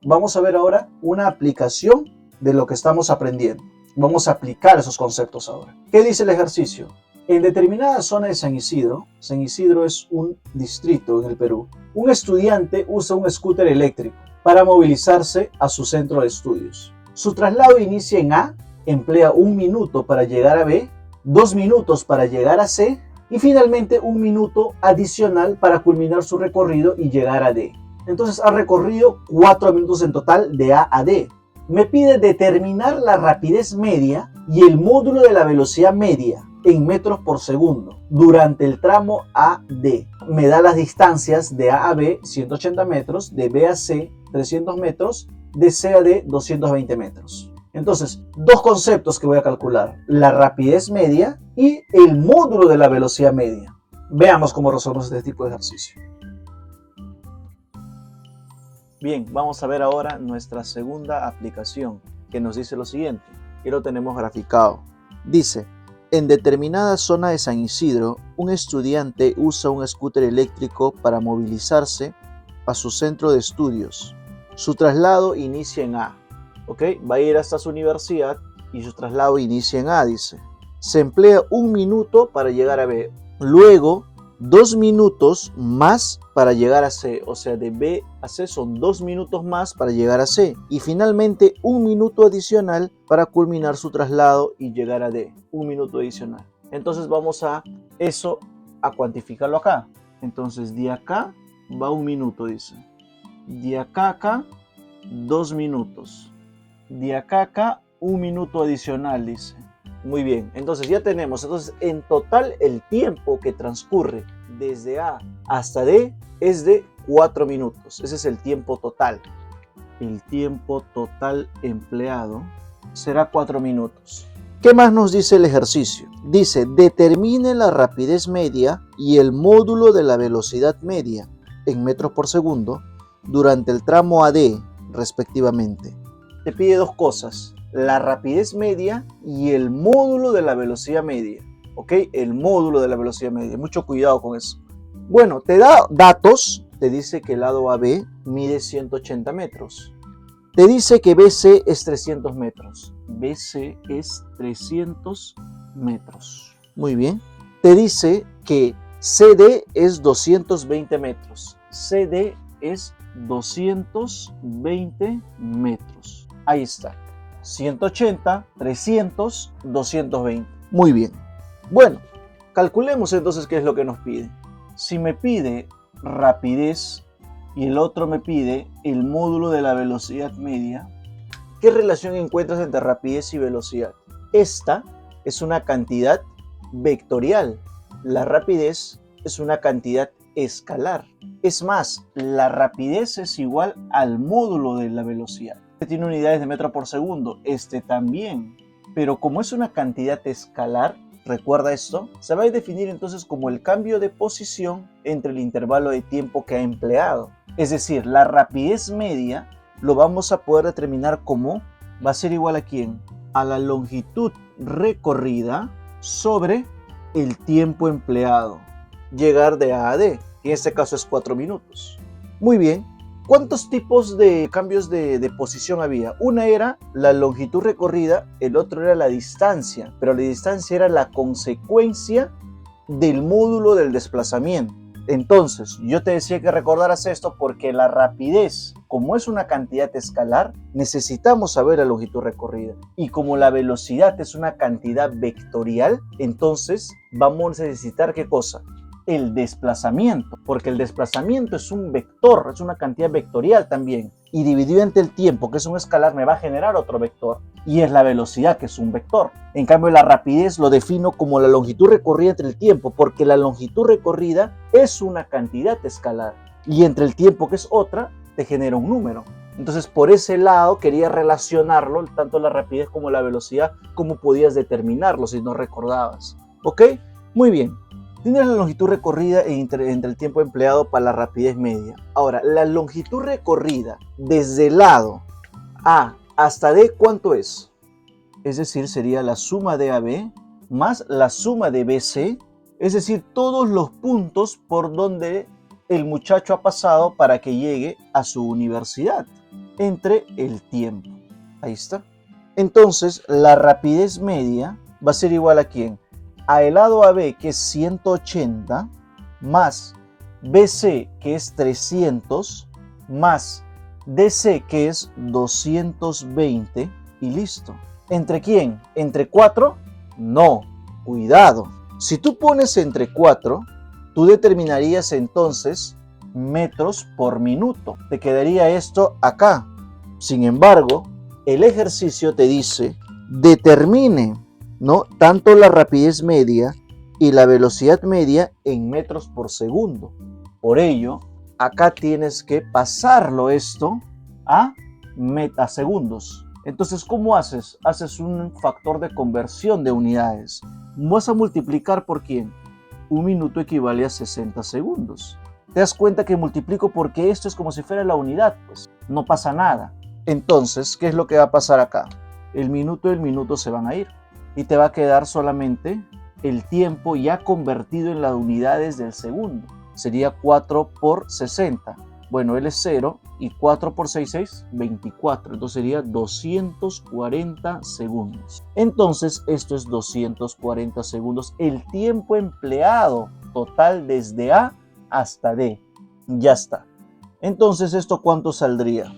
Vamos a ver ahora una aplicación de lo que estamos aprendiendo. Vamos a aplicar esos conceptos ahora. ¿Qué dice el ejercicio? En determinada zona de San Isidro es un distrito en el Perú, un estudiante usa un scooter eléctrico para movilizarse a su centro de estudios. Su traslado inicia en A, emplea 1 minuto para llegar a B, 2 minutos para llegar a C y finalmente 1 minuto adicional para culminar su recorrido y llegar a D. Entonces ha recorrido 4 minutos en total de A a D. Me pide determinar la rapidez media y el módulo de la velocidad media en metros por segundo durante el tramo AD. Me da las distancias de A a B, 180 metros, de B a C, 300 metros, de C a D, 220 metros. Entonces, dos conceptos que voy a calcular: la rapidez media y el módulo de la velocidad media. Veamos cómo resolvemos este tipo de ejercicio. Bien, vamos a ver ahora nuestra segunda aplicación, que nos dice lo siguiente, y lo tenemos graficado. Dice: en determinada zona de San Isidro, un estudiante usa un scooter eléctrico para movilizarse a su centro de estudios. Su traslado inicia en A. ¿Ok? Va a ir hasta su universidad y su traslado inicia en A, dice. Se emplea 1 minuto para llegar a B. Luego, 2 minutos más para llegar a C, o sea, de B a C son 2 minutos más para llegar a C, y finalmente 1 minuto adicional para culminar su traslado y llegar a D, 1 minuto adicional. Entonces vamos a eso, a cuantificarlo acá. Entonces de acá va 1 minuto, dice. De acá a acá, 2 minutos. De acá a acá, 1 minuto adicional, dice. Muy bien, entonces ya tenemos, en total el tiempo que transcurre desde A hasta D es de 4 minutos. Ese es el tiempo total. El tiempo total empleado será 4 minutos. ¿Qué más nos dice el ejercicio? Dice: determine la rapidez media y el módulo de la velocidad media en metros por segundo durante el tramo AD, respectivamente. Te pide dos cosas: la rapidez media y el módulo de la velocidad media. ¿Ok? El módulo de la velocidad media. Mucho cuidado con eso. Bueno, te da datos. Te dice que el lado AB mide 180 metros. Te dice que BC es 300 metros. BC es 300 metros. Muy bien. Te dice que CD es 220 metros. CD es 220 metros. Ahí está. 180, 300, 220. Muy bien. Bueno, calculemos entonces qué es lo que nos pide. Si me pide rapidez y el otro me pide el módulo de la velocidad media, ¿qué relación encuentras entre rapidez y velocidad? Esta es una cantidad vectorial. La rapidez es una cantidad escalar. Es más, la rapidez es igual al módulo de la velocidad. Este tiene unidades de metro por segundo, este también. Pero como es una cantidad escalar, recuerda esto, se va a definir entonces como el cambio de posición entre el intervalo de tiempo que ha empleado. Es decir, la rapidez media lo vamos a poder determinar como va a ser igual a ¿quién? A la longitud recorrida sobre el tiempo empleado. Llegar de A a D, que en este caso es 4 minutos. Muy bien. ¿Cuántos tipos de cambios de posición había? Una era la longitud recorrida, el otro era la distancia, pero la distancia era la consecuencia del módulo del desplazamiento. Entonces, yo te decía que recordaras esto porque la rapidez, como es una cantidad escalar, necesitamos saber la longitud recorrida. Y como la velocidad es una cantidad vectorial, entonces vamos a necesitar ¿qué cosa? El desplazamiento, porque el desplazamiento es un vector, es una cantidad vectorial también, y dividido entre el tiempo, que es un escalar, me va a generar otro vector, y es la velocidad, que es un vector. En cambio, la rapidez lo defino como la longitud recorrida entre el tiempo, porque la longitud recorrida es una cantidad escalar, y entre el tiempo, que es otra, te genera un número. Entonces, por ese lado, quería relacionarlo, tanto la rapidez como la velocidad, cómo podías determinarlo si no recordabas. ¿Ok? Muy bien. Tienes la longitud recorrida entre el tiempo empleado para la rapidez media. Ahora, la longitud recorrida desde el lado A hasta D, ¿cuánto es? Es decir, sería la suma de AB más la suma de BC, es decir, todos los puntos por donde el muchacho ha pasado para que llegue a su universidad. entre el tiempo. Ahí está. Entonces, la rapidez media va a ser igual a ¿quién? A el lado AB, que es 180, más BC, que es 300, más DC, que es 220, y listo. ¿Entre quién? ¿Entre 4? No, cuidado. Si tú pones entre 4, tú determinarías entonces metros por minuto. Te quedaría esto acá. Sin embargo, el ejercicio te dice, determine, ¿no?, tanto la rapidez media y la velocidad media en metros por segundo. Por ello, acá tienes que pasarlo esto a metasegundos. Entonces, ¿cómo haces? Haces un factor de conversión de unidades. Vas a multiplicar por ¿quién? Un minuto equivale a 60 segundos. Te das cuenta que multiplico porque esto es como si fuera la unidad, pues no pasa nada. Entonces, ¿qué es lo que va a pasar acá? El minuto y el minuto se van a ir y te va a quedar solamente el tiempo ya convertido en las unidades del segundo. Sería 4 por 60. Bueno, él es 0 y 4 por 6 es 24. Entonces sería 240 segundos. Entonces, esto es 240 segundos. El tiempo empleado total desde A hasta D. Ya está. Entonces, ¿esto cuánto saldría?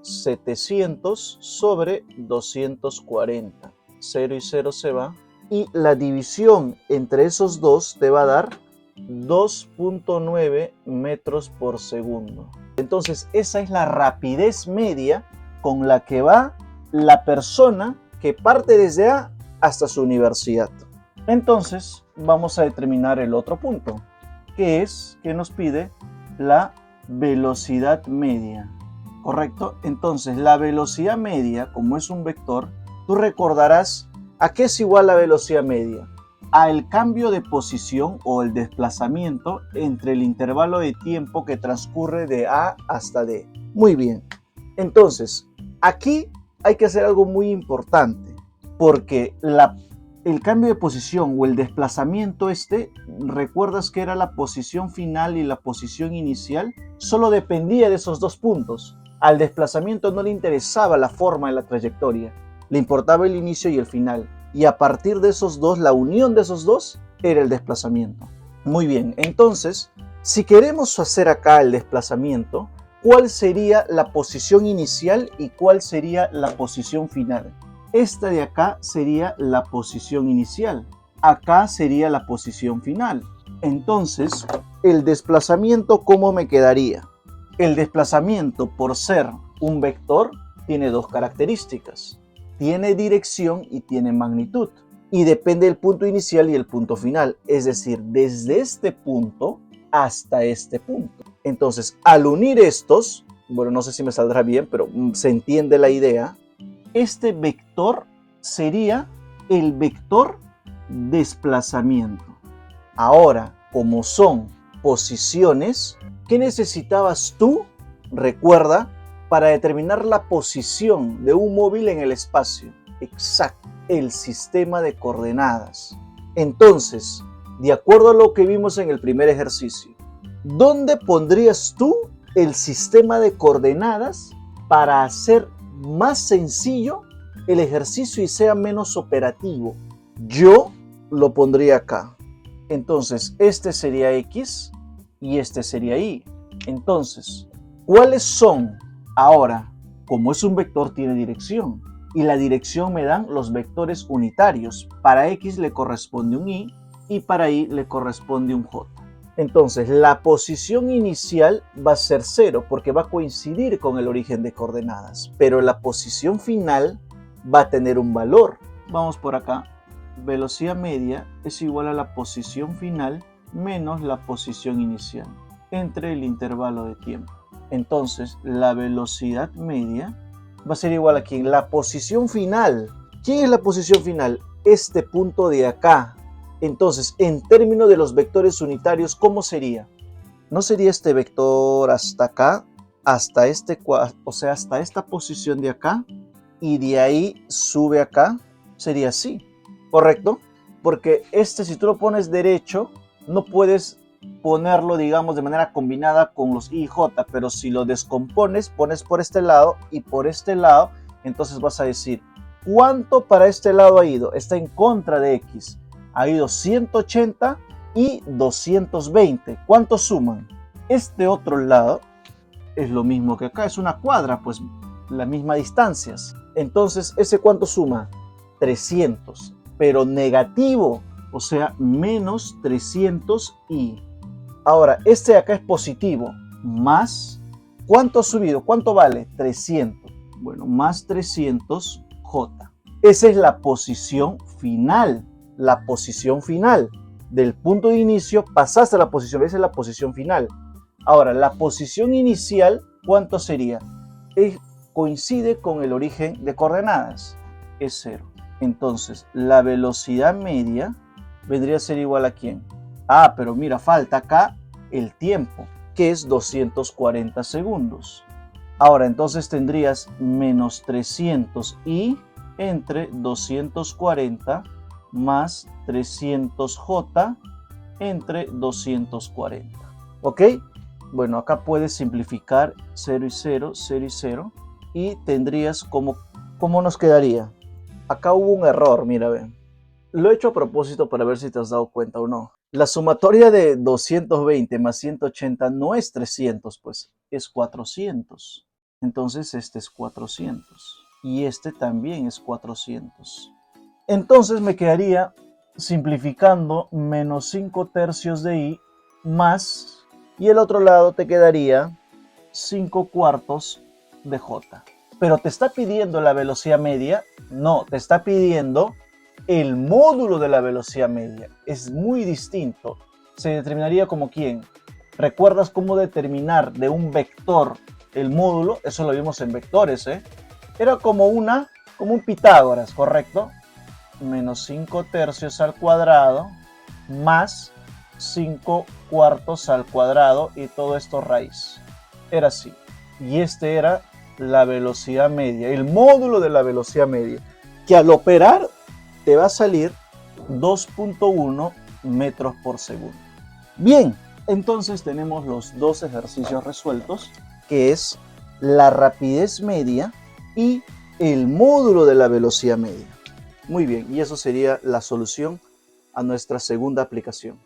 700 sobre 240. 0 y 0 se va. Y la división entre esos dos te va a dar 2.9 metros por segundo. Entonces, esa es la rapidez media con la que va la persona que parte desde A hasta su universidad. Entonces, vamos a determinar el otro punto, que es que nos pide la velocidad media. ¿Correcto? Entonces, la velocidad media, como es un vector, tú recordarás a qué es igual la velocidad media. A el cambio de posición o el desplazamiento entre el intervalo de tiempo que transcurre de A hasta D. Muy bien. Entonces, aquí hay que hacer algo muy importante, porque el cambio de posición o el desplazamiento recuerdas que era la posición final y la posición inicial, solo dependía de esos dos puntos. Al desplazamiento no le interesaba la forma de la trayectoria, le importaba el inicio y el final. Y a partir de esos dos, la unión de esos dos era el desplazamiento. Muy bien, entonces, si queremos hacer acá el desplazamiento, ¿cuál sería la posición inicial y cuál sería la posición final? Esta de acá sería la posición inicial. Acá sería la posición final. Entonces, el desplazamiento, ¿cómo me quedaría? El desplazamiento, por ser un vector, tiene dos características. Tiene dirección y tiene magnitud. Y depende del punto inicial y el punto final. Es decir, desde este punto hasta este punto. Entonces, al unir estos, bueno, no sé si me saldrá bien, pero se entiende la idea. Este vector sería el vector desplazamiento. Ahora, como son posiciones, ¿qué necesitabas tú? Recuerda, para determinar la posición de un móvil en el espacio. Exacto, el sistema de coordenadas. Entonces, de acuerdo a lo que vimos en el primer ejercicio, ¿dónde pondrías tú el sistema de coordenadas para hacer más sencillo el ejercicio y sea menos operativo? Yo lo pondría acá. Entonces, este sería X y este sería Y. Entonces, ¿cuáles son? Ahora, como es un vector, tiene dirección. Y la dirección me dan los vectores unitarios. Para X le corresponde un Y y para Y le corresponde un J. Entonces, la posición inicial va a ser 0 porque va a coincidir con el origen de coordenadas. Pero la posición final va a tener un valor. Vamos por acá. Velocidad media es igual a la posición final menos la posición inicial entre el intervalo de tiempo. Entonces, la velocidad media va a ser igual a ¿quién? La posición final. ¿Quién es la posición final? Este punto de acá. Entonces, en términos de los vectores unitarios, ¿cómo sería? ¿No sería este vector hasta acá? Hasta hasta esta posición de acá. Y de ahí sube acá. Sería así. ¿Correcto? Porque si tú lo pones derecho, no puedes ponerlo, digamos, de manera combinada con los i y j, pero si lo descompones, pones por este lado y por este lado, entonces vas a decir, ¿cuánto para este lado ha ido? Está en contra de x. Ha ido 180 y 220. ¿Cuánto suman? Este otro lado es lo mismo que acá, es una cuadra, pues las mismas distancias. Entonces, ¿ese cuánto suma? 300, pero negativo, o sea, menos 300i. Ahora, este de acá es positivo, más, ¿cuánto ha subido? ¿Cuánto vale? 300. Bueno, más 300j. Esa es la posición final. La posición final. Del punto de inicio pasaste a la posición, esa es la posición final. Ahora, la posición inicial, ¿cuánto sería? Coincide con el origen de coordenadas, es 0. Entonces, la velocidad media vendría a ser igual a ¿quién? Ah, pero mira, falta acá el tiempo, que es 240 segundos. Ahora, entonces tendrías menos 300i entre 240 más 300j entre 240. ¿Ok? Bueno, acá puedes simplificar 0 y 0, 0 y 0, y tendrías ¿cómo nos quedaría? Acá hubo un error, mira, ven. Lo he hecho a propósito para ver si te has dado cuenta o no. La sumatoria de 220 más 180 no es 300, pues, es 400. Entonces este es 400. Y este también es 400. Entonces me quedaría simplificando menos 5 tercios de i más, y el otro lado te quedaría 5 cuartos de j. Pero te está pidiendo la velocidad media, no, te está pidiendo el módulo de la velocidad media. Es muy distinto. Se determinaría como ¿quién? ¿Recuerdas cómo determinar de un vector el módulo? Eso lo vimos en vectores, ¿eh? Era como un Pitágoras, ¿correcto? Menos 5 tercios al cuadrado más 5 cuartos al cuadrado y todo esto raíz. Era así. Y este era la velocidad media, el módulo de la velocidad media, que al operar te va a salir 2.1 metros por segundo. Bien, entonces tenemos los dos ejercicios resueltos, que es la rapidez media y el módulo de la velocidad media. Muy bien, y eso sería la solución a nuestra segunda aplicación.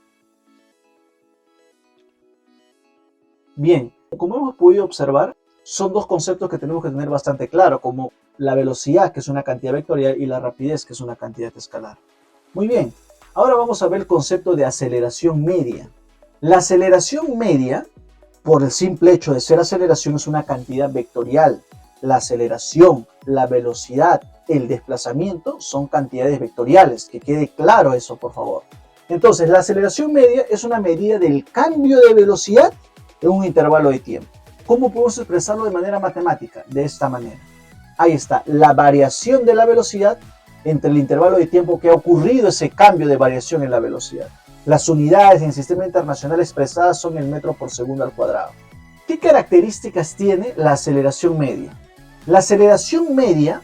Bien, como hemos podido observar, son dos conceptos que tenemos que tener bastante claro, como la velocidad, que es una cantidad vectorial, y la rapidez, que es una cantidad escalar. Muy bien, ahora vamos a ver el concepto de aceleración media. La aceleración media, por el simple hecho de ser aceleración, es una cantidad vectorial. La aceleración, la velocidad, el desplazamiento son cantidades vectoriales. Que quede claro eso, por favor. Entonces, la aceleración media es una medida del cambio de velocidad en un intervalo de tiempo. ¿Cómo podemos expresarlo de manera matemática? De esta manera. Ahí está, la variación de la velocidad entre el intervalo de tiempo que ha ocurrido ese cambio de variación en la velocidad. Las unidades en el sistema internacional expresadas son el metro por segundo al cuadrado. ¿Qué características tiene la aceleración media? La aceleración media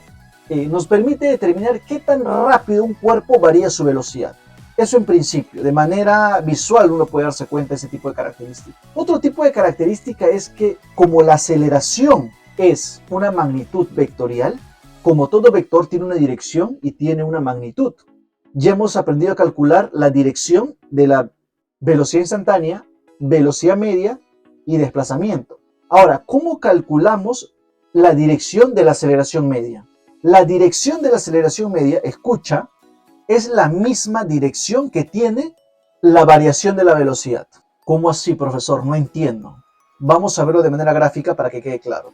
nos permite determinar qué tan rápido un cuerpo varía su velocidad. Eso en principio, de manera visual uno puede darse cuenta de ese tipo de características. Otro tipo de característica es que como la aceleración es una magnitud vectorial, como todo vector tiene una dirección y tiene una magnitud. Ya hemos aprendido a calcular la dirección de la velocidad instantánea, velocidad media y desplazamiento. Ahora, ¿cómo calculamos la dirección de la aceleración media? La dirección de la aceleración media, escucha, es la misma dirección que tiene la variación de la velocidad. ¿Cómo así, profesor? No entiendo. Vamos a verlo de manera gráfica para que quede claro.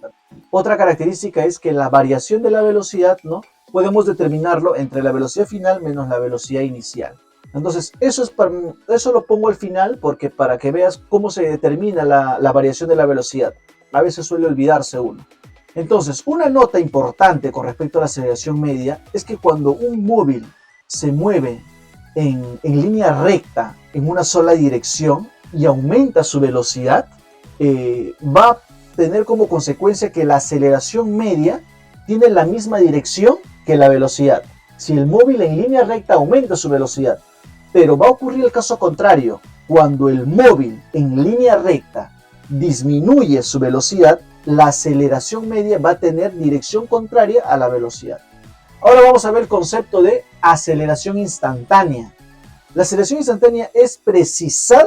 Otra característica es que la variación de la velocidad, ¿no?, podemos determinarlo entre la velocidad final menos la velocidad inicial. Entonces, eso lo pongo al final porque para que veas cómo se determina la variación de la velocidad. A veces suele olvidarse uno. Entonces, una nota importante con respecto a la aceleración media es que cuando un móvil se mueve en línea recta en una sola dirección y aumenta su velocidad, va a tener como consecuencia que la aceleración media tiene la misma dirección que la velocidad. Si el móvil en línea recta aumenta su velocidad, pero va a ocurrir el caso contrario, cuando el móvil en línea recta disminuye su velocidad, la aceleración media va a tener dirección contraria a la velocidad. Ahora vamos a ver el concepto de aceleración instantánea. La aceleración instantánea es precisar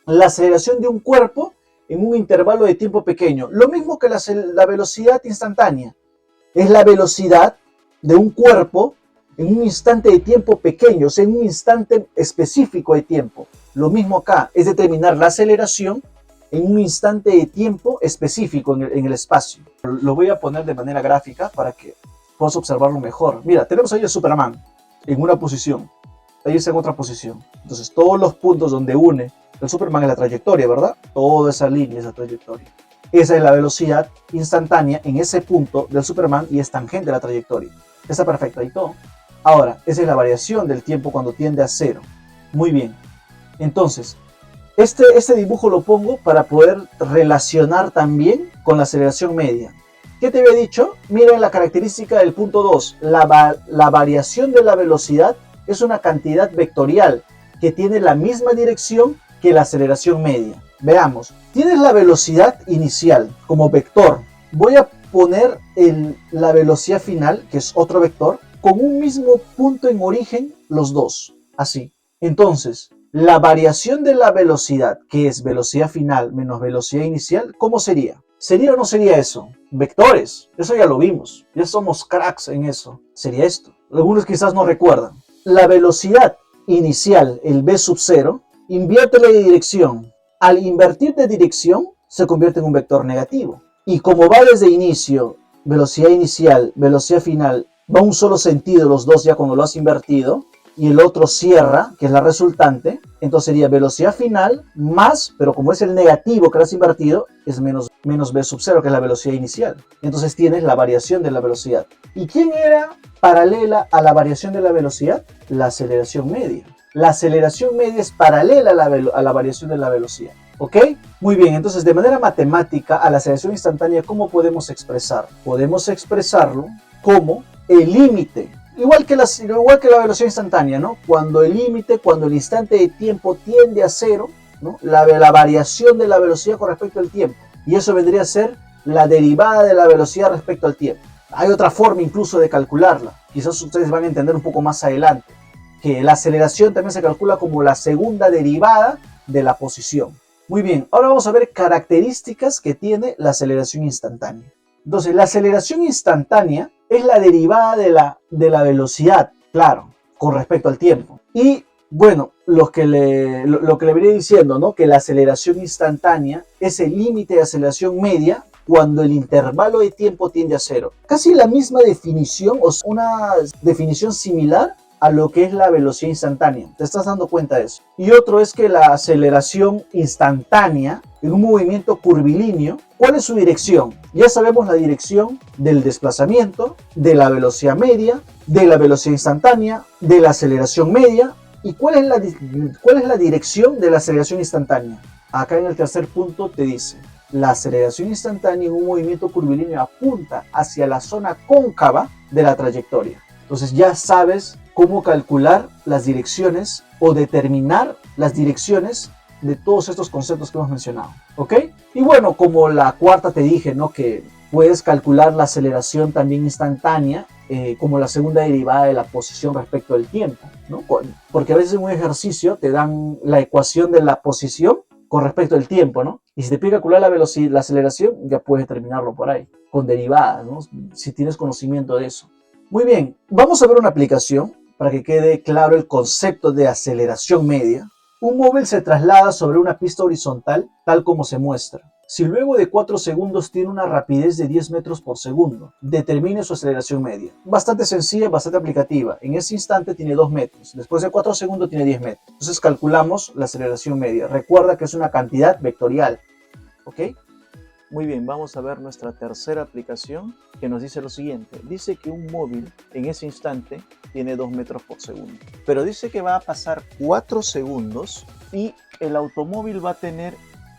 la aceleración de un cuerpo en un intervalo de tiempo pequeño. Lo mismo que la velocidad instantánea. Es la velocidad de un cuerpo en un instante de tiempo pequeño, o sea, en un instante específico de tiempo. Lo mismo acá, es determinar la aceleración en un instante de tiempo específico en el espacio. Lo voy a poner de manera gráfica para que puedas observarlo mejor. Mira, tenemos ahí a Superman en una posición, ahí está en otra posición. Entonces, todos los puntos donde une el Superman es la trayectoria, ¿verdad? Toda esa línea es la trayectoria. Esa es la velocidad instantánea en ese punto del Superman y es tangente a la trayectoria. Está perfecto ahí todo. Ahora, esa es la variación del tiempo cuando tiende a cero. Muy bien. Entonces, este dibujo lo pongo para poder relacionar también con la aceleración media. ¿Qué te había dicho? Miren la característica del punto 2. La variación de la velocidad es una cantidad vectorial que tiene la misma dirección que la aceleración media. Veamos, tienes la velocidad inicial como vector. Voy a poner la velocidad final, que es otro vector, con un mismo punto en origen, los dos, así. Entonces, la variación de la velocidad, que es velocidad final menos velocidad inicial, ¿cómo sería? ¿Sería o no sería eso? Vectores, eso ya lo vimos, ya somos cracks en eso. Sería esto. Algunos quizás no recuerdan. La velocidad inicial, el v sub 0, inviértele de dirección. Al invertir de dirección, se convierte en un vector negativo. Y como va desde inicio, velocidad inicial, velocidad final, va un solo sentido los dos ya cuando lo has invertido, y el otro cierra, que es la resultante, entonces sería velocidad final más, pero como es el negativo que lo has invertido, es menos v sub 0, que es la velocidad inicial. Entonces tienes la variación de la velocidad. ¿Y quién era paralela a la variación de la velocidad? La aceleración media. La aceleración media es paralela a la variación de la velocidad. ¿Ok? Muy bien, entonces de manera matemática, a la aceleración instantánea, ¿cómo podemos expresar? Podemos expresarlo como el límite. Igual que la velocidad instantánea, ¿no? Cuando el instante de tiempo tiende a cero, ¿no? La variación de la velocidad con respecto al tiempo. Y eso vendría a ser la derivada de la velocidad respecto al tiempo. Hay otra forma incluso de calcularla. Quizás ustedes van a entender un poco más adelante. Que la aceleración también se calcula como la segunda derivada de la posición. Muy bien, ahora vamos a ver características que tiene la aceleración instantánea. Entonces, la aceleración instantánea es la derivada de la velocidad, claro, con respecto al tiempo. Y bueno, lo que le venía diciendo, ¿no? Que la aceleración instantánea es el límite de aceleración media cuando el intervalo de tiempo tiende a cero. Casi la misma definición, o sea, una definición similar a lo que es la velocidad instantánea. ¿Te estás dando cuenta de eso? Y otro es que la aceleración instantánea en un movimiento curvilíneo, ¿cuál es su dirección? Ya sabemos la dirección del desplazamiento, de la velocidad media, de la velocidad instantánea, de la aceleración media. ¿Y cuál es la dirección de la aceleración instantánea? Acá en el tercer punto te dice, la aceleración instantánea en un movimiento curvilíneo apunta hacia la zona cóncava de la trayectoria. Entonces ya sabes cómo calcular las direcciones o determinar las direcciones de todos estos conceptos que hemos mencionado, ¿ok? Y bueno, como la cuarta te dije, ¿no? Que puedes calcular la aceleración también instantánea como la segunda derivada de la posición respecto al tiempo, ¿no? Porque a veces en un ejercicio te dan la ecuación de la posición con respecto al tiempo, ¿no? Y si te pide calcular la velocidad, la aceleración, ya puedes determinarlo por ahí, con derivadas, ¿no? Si tienes conocimiento de eso. Muy bien, vamos a ver una aplicación para que quede claro el concepto de aceleración media. Un móvil se traslada sobre una pista horizontal tal como se muestra. Si luego de 4 segundos tiene una rapidez de 10 metros por segundo, determine su aceleración media. Bastante sencilla, bastante aplicativa. En ese instante tiene 2 metros. Después de 4 segundos tiene 10 metros. Entonces calculamos la aceleración media. Recuerda que es una cantidad vectorial. ¿Ok? Muy bien, vamos a ver nuestra tercera aplicación que nos dice lo siguiente. Dice que un móvil en ese instante tiene 2 metros por segundo. Pero dice que va a pasar 4 segundos y el automóvil va a tener,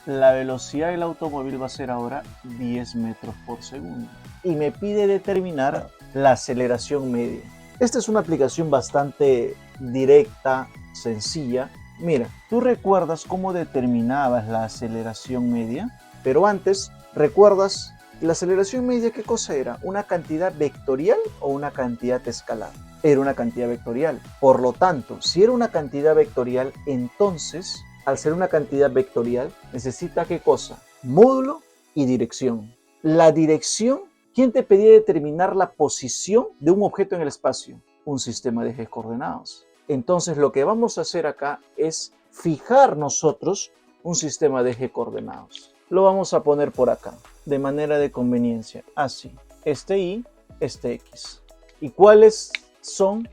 la velocidad del automóvil va a ser ahora 10 metros por segundo. Y me pide determinar la aceleración media. Esta es una aplicación bastante directa, sencilla, Mira, tú recuerdas cómo determinabas la aceleración media, pero antes, ¿recuerdas la aceleración media qué cosa era? ¿Una cantidad vectorial o una cantidad escalar? Era una cantidad vectorial. Por lo tanto, si era una cantidad vectorial, entonces, al ser una cantidad vectorial, necesita ¿qué cosa? Módulo y dirección. La dirección, ¿quién te pedía determinar la posición de un objeto en el espacio? Un sistema de ejes coordenados. Entonces, lo que vamos a hacer acá es fijar nosotros un sistema de ejes coordenados. Lo vamos a poner por acá, de manera de conveniencia. Así, este Y, este X. ¿Y cuáles son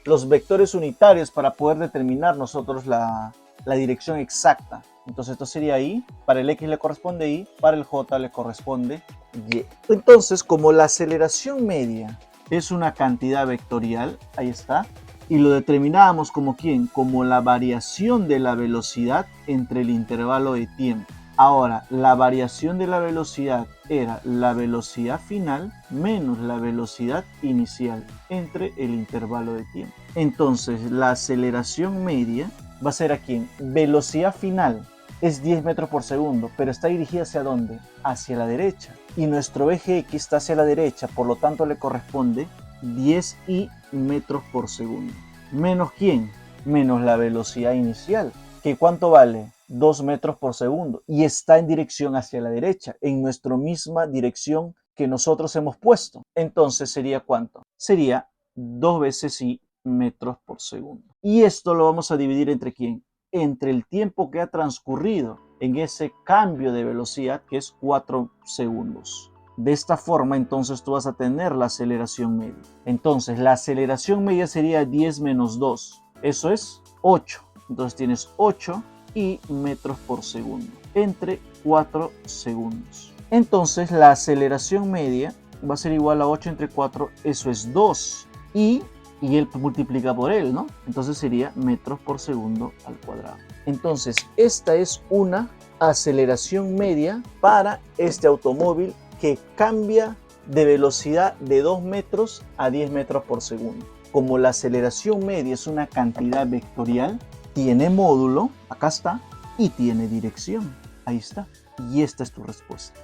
los vectores unitarios para poder determinar nosotros la dirección exacta? Entonces esto sería Y, para el X le corresponde Y, para el J le corresponde Y. Entonces, como la aceleración media es una cantidad vectorial, ahí está, y lo determinábamos como ¿quién? Como la variación de la velocidad entre el intervalo de tiempo. Ahora, la variación de la velocidad era la velocidad final menos la velocidad inicial entre el intervalo de tiempo. Entonces, la aceleración media va a ser ¿a quién? Velocidad final es 10 metros por segundo, pero está dirigida ¿hacia dónde? Hacia la derecha. Y nuestro eje X está hacia la derecha, por lo tanto le corresponde 10 y metros por segundo. ¿Menos quién? Menos la velocidad inicial, que ¿cuánto vale? 2 metros por segundo, y está en dirección hacia la derecha, en nuestra misma dirección que nosotros hemos puesto. Entonces sería ¿cuánto? Sería 2 veces y metros por segundo. Y esto lo vamos a dividir entre ¿quién? Entre el tiempo que ha transcurrido en ese cambio de velocidad, que es 4 segundos. De esta forma, entonces tú vas a tener la aceleración media. Entonces, la aceleración media sería 10 menos 2. Eso es 8. Entonces tienes 8 y metros por segundo entre 4 segundos. Entonces, la aceleración media va a ser igual a 8 entre 4. Eso es 2. Y él multiplica por él, ¿no? Entonces sería metros por segundo al cuadrado. Entonces, esta es una aceleración media para este automóvil que cambia de velocidad de 2 metros a 10 metros por segundo. Como la aceleración media es una cantidad vectorial, tiene módulo, acá está, y tiene dirección, ahí está. Y esta es tu respuesta.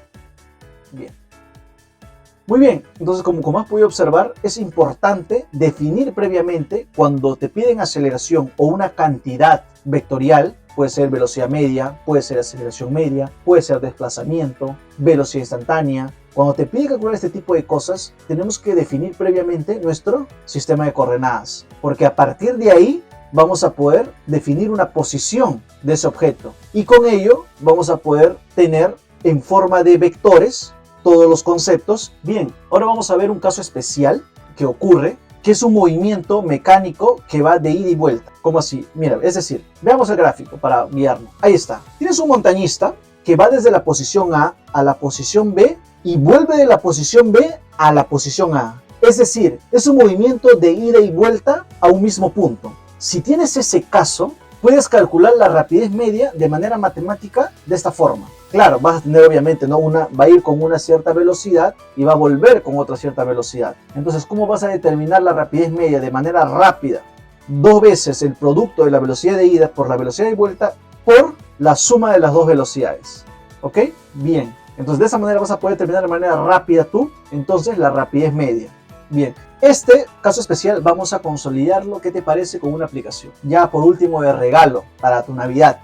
Bien. Muy bien, entonces como has podido observar, es importante definir previamente cuando te piden aceleración o una cantidad vectorial. Puede ser velocidad media, puede ser aceleración media, puede ser desplazamiento, velocidad instantánea. Cuando te pide calcular este tipo de cosas, tenemos que definir previamente nuestro sistema de coordenadas, porque a partir de ahí vamos a poder definir una posición de ese objeto, y con ello vamos a poder tener en forma de vectores todos los conceptos. Bien, ahora vamos a ver un caso especial que ocurre, que es un movimiento mecánico que va de ida y vuelta. ¿Cómo así? Mira, es decir, veamos el gráfico para guiarnos. Ahí está. Tienes un montañista que va desde la posición A a la posición B y vuelve de la posición B a la posición A. Es decir, es un movimiento de ida y vuelta a un mismo punto. Si tienes ese caso, puedes calcular la rapidez media de manera matemática de esta forma. Claro, vas a tener obviamente, ¿no? Va a ir con una cierta velocidad y va a volver con otra cierta velocidad. Entonces, ¿cómo vas a determinar la rapidez media de manera rápida? 2 veces el producto de la velocidad de ida por la velocidad de vuelta por la suma de las dos velocidades. ¿Ok? Bien. Entonces, de esa manera vas a poder determinar de manera rápida tú, entonces, la rapidez media. Bien. Este caso especial vamos a consolidarlo, ¿qué te parece? Con una aplicación. Ya por último de regalo para tu Navidad.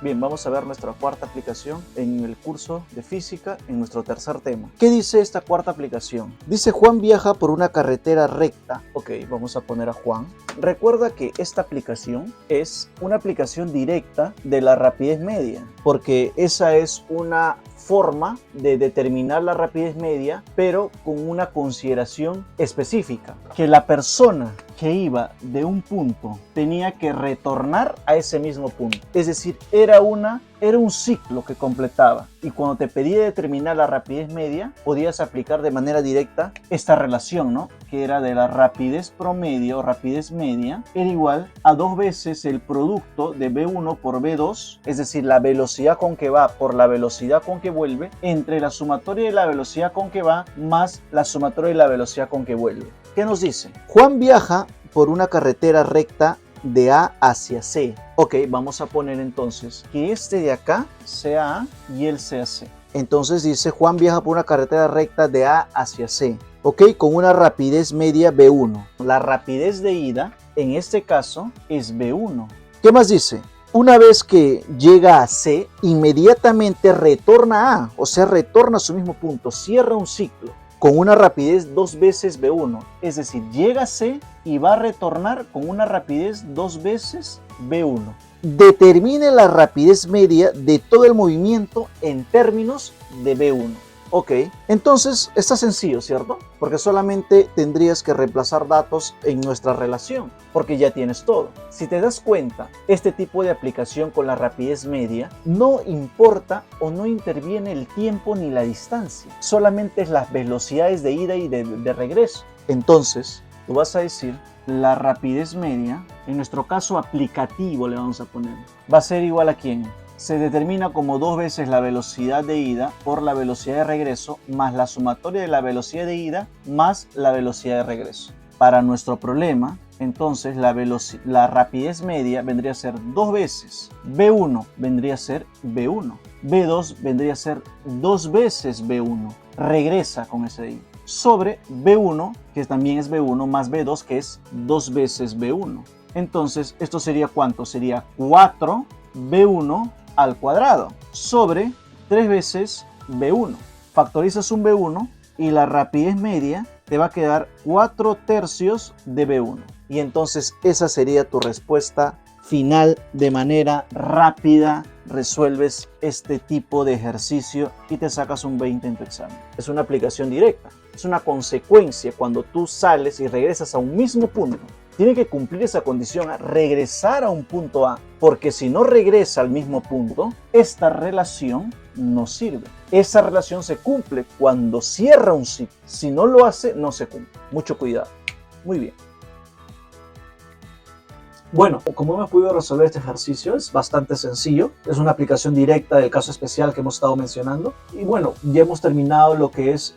Bien, vamos a ver nuestra cuarta aplicación en el curso de física, en nuestro tercer tema. ¿Qué dice esta cuarta aplicación? Dice: Juan viaja por una carretera recta. Ok, vamos a poner a Juan. Recuerda que esta aplicación es una aplicación directa de la rapidez media, porque esa es una forma de determinar la rapidez media, pero con una consideración específica, que la persona que iba de un punto tenía que retornar a ese mismo punto. Es decir, era un ciclo que completaba, y cuando te pedía determinar la rapidez media, podías aplicar de manera directa esta relación, ¿no? Que era de la rapidez promedio, rapidez media, era igual a 2 veces el producto de V1 por V2, es decir, la velocidad con que va por la velocidad con que vuelve, entre la sumatoria de la velocidad con que va más la sumatoria de la velocidad con que vuelve. ¿Qué nos dice? Juan viaja por una carretera recta de A hacia C. Ok, vamos a poner entonces que este de acá sea A y él sea C. Entonces dice, Juan viaja por una carretera recta de A hacia C. Ok, con una rapidez media V1. La rapidez de ida, en este caso, es V1. ¿Qué más dice? Una vez que llega a C, inmediatamente retorna a A, o sea, retorna a su mismo punto, cierra un ciclo con una rapidez 2 veces V1. Es decir, llega a C y va a retornar con una rapidez 2 veces V1. Determine la rapidez media de todo el movimiento en términos de V1. Ok, entonces está sencillo, ¿cierto? Porque solamente tendrías que reemplazar datos en nuestra relación, porque ya tienes todo. Si te das cuenta, este tipo de aplicación con la rapidez media no importa o no interviene el tiempo ni la distancia, solamente es las velocidades de ida y de regreso. Entonces, tú vas a decir, la rapidez media, en nuestro caso aplicativo le vamos a poner, va a ser igual a ¿quién? Se determina como 2 veces la velocidad de ida por la velocidad de regreso más la sumatoria de la velocidad de ida más la velocidad de regreso. Para nuestro problema, entonces la rapidez media vendría a ser 2 veces. V1 vendría a ser V1. V2 vendría a ser 2 veces V1. Regresa con ese de ahí. Sobre V1, que también es V1, más V2, que es 2 veces V1. Entonces, ¿esto sería cuánto? Sería 4 V1 al cuadrado sobre 3 veces V1. Factorizas un V1 y la rapidez media te va a quedar 4 tercios de V1. Y entonces esa sería tu respuesta final. De manera rápida resuelves este tipo de ejercicio y te sacas un 20 en tu examen. Es una aplicación directa, es una consecuencia. Cuando tú sales y regresas a un mismo punto, tiene que cumplir esa condición, regresar a un punto A, porque si no regresa al mismo punto, esta relación no sirve. Esa relación se cumple cuando cierra un ciclo. Si no lo hace, no se cumple. Mucho cuidado. Muy bien. Bueno, como hemos podido resolver este ejercicio, es bastante sencillo. Es una aplicación directa del caso especial que hemos estado mencionando. Y bueno, ya hemos terminado lo que es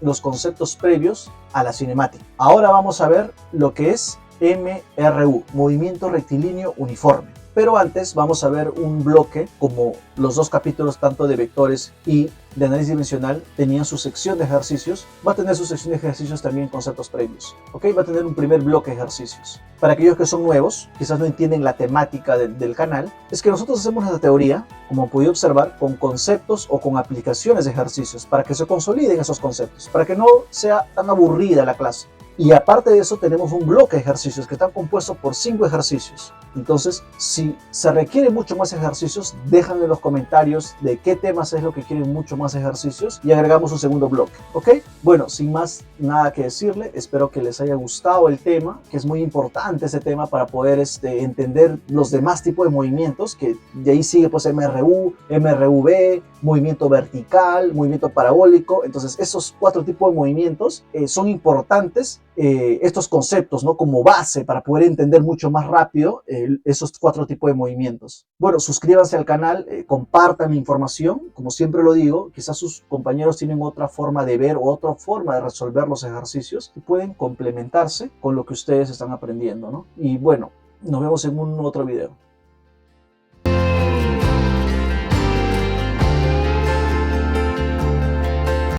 los conceptos previos a la cinemática. Ahora vamos a ver lo que es MRU, movimiento rectilíneo uniforme. Pero antes vamos a ver un bloque, como los dos capítulos tanto de vectores y de análisis dimensional tenían su sección de ejercicios, va a tener su sección de ejercicios también conceptos previos. ¿Ok? Va a tener un primer bloque de ejercicios. Para aquellos que son nuevos, quizás no entienden la temática del canal, es que nosotros hacemos la teoría, como han podido observar, con conceptos o con aplicaciones de ejercicios, para que se consoliden esos conceptos, para que no sea tan aburrida la clase. Y aparte de eso tenemos un bloque de ejercicios que están compuestos por 5 ejercicios. Entonces, si se requieren mucho más ejercicios, déjanme en los comentarios de qué temas es lo que quieren mucho más ejercicios y agregamos un segundo bloque, ¿ok? Bueno, sin más nada que decirle, espero que les haya gustado el tema, que es muy importante ese tema para poder entender los demás tipos de movimientos, que de ahí sigue pues MRU, MRV, movimiento vertical, movimiento parabólico. Entonces, esos 4 tipos de movimientos son importantes, estos conceptos, ¿no? Como base para poder entender mucho más rápido esos 4 tipos de movimientos. Bueno, suscríbanse al canal, compartan la información, como siempre lo digo, quizás sus compañeros tienen otra forma de ver o otra forma de resolver los ejercicios y pueden complementarse con lo que ustedes están aprendiendo, ¿no? Y bueno, nos vemos en un otro video.